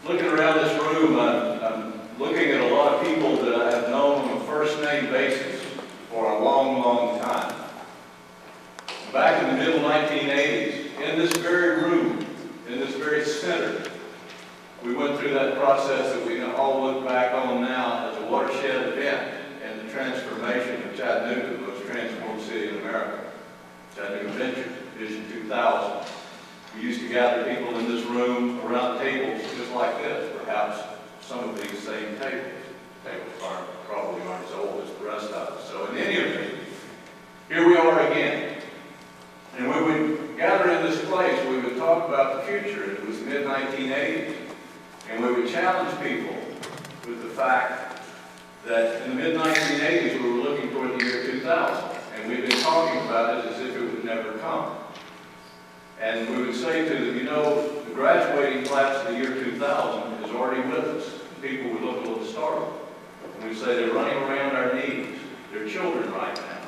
Looking around this room, I'm looking at a lot of people that I have known on a first-name basis for a long, long time. Back in the middle 1980s, in this very room, in this very center, we went through that process that we all look back on now as a watershed event and the transformation of Chattanooga, the most transformed city in America. Chattanooga Vision 2000. We used to gather people in this room around tables just like this, perhaps some of these same tables. Tables probably aren't as old as the rest of us. So in any event, here we are again. And when we would gather in this place, we would talk about the future. It was the mid-1980s. And we would challenge people with the fact that in the mid-1980s we were looking toward the year 2000. And we've been talking about it as if it would never come. And we would say to them, you know, the graduating class of the year 2000 is already with us. People would look a little startled. And we'd say they're running around our knees. They're children right now.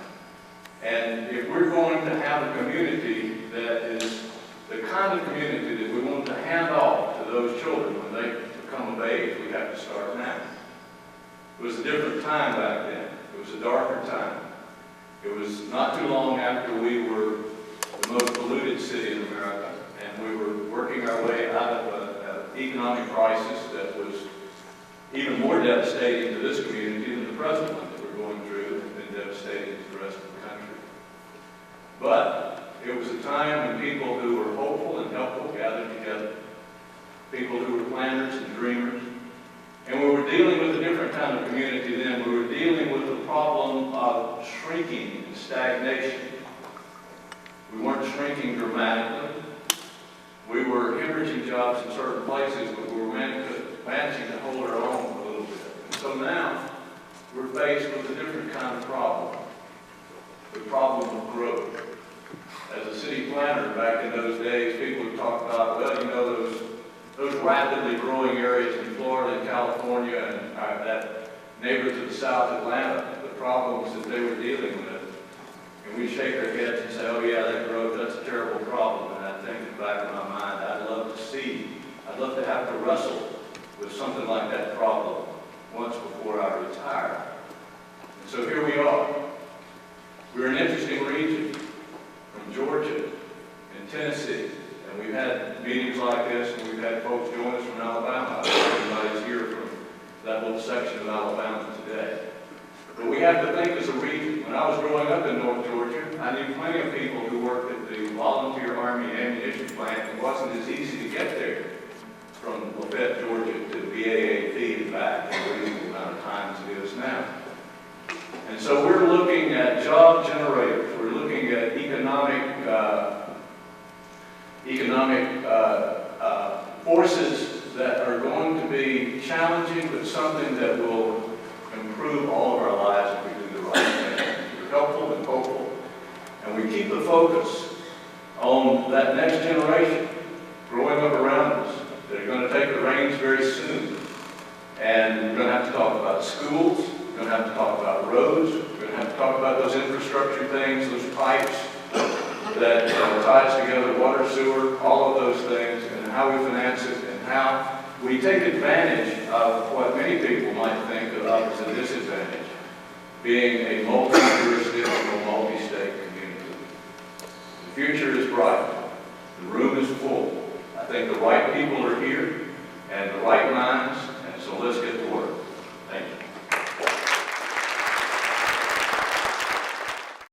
And if we're going to have a community that is the kind of community that we want to hand off to those children when they become of age, we have to start now. It was a different time back then. It was a darker time. It was not too long after we were the most polluted city in America, and we were working our way out of an economic crisis that was even more devastating to this community than the present one that we're going through and been devastating to the rest of the country. But it was a time when people who were hopeful and helpful gathered together, people who were planners and dreamers, and we were dealing with a different kind of community then. We were dealing with the problem of shrinking and stagnation. We weren't shrinking dramatically. We were hemorrhaging jobs in certain places, but we were managing to hold our own a little bit. And so now, we're faced with a different kind of problem, the problem of growth. As a city planner back in those days, people would talk about, well, you know, those rapidly growing areas in Florida and California and that neighbor to the south, Atlanta, the problems that they were dealing with. And we shake our heads and say, oh yeah, that growth, that's a terrible problem. And I think in the back of my mind, I'd love to have to wrestle with something like that problem once before I retire. And so here we are. We're an interesting region from Georgia and Tennessee. And we've had meetings like this, and we've had folks join us from Alabama. I don't know if anybody's here from that little section of Alabama today. But we have to think as a region. When I was growing up in North Georgia, I knew plenty of people who worked at the Volunteer Army Ammunition Plant. It wasn't as easy to get there from Lafayette, Georgia to BAAP and back in a reasonable amount of time as it is now. And so we're looking at job generators. We're looking at economic forces that are going to be challenging, but something that will improve all of our lives if we do the right thing. We're helpful and hopeful, and we keep the focus on that next generation growing up around us. They're going to take the reins very soon, and we're going to have to talk about schools. We're going to have to talk about roads. We're going to have to talk about those infrastructure things, those pipes that ties together water, sewer, all of those things, and how we finance it, and how we take advantage of what many people might think of as a disadvantage, being a multi-jurisdictional, multi-state community. The future is bright. The room is full. I think the right people are here and the right minds, and so let's get to work.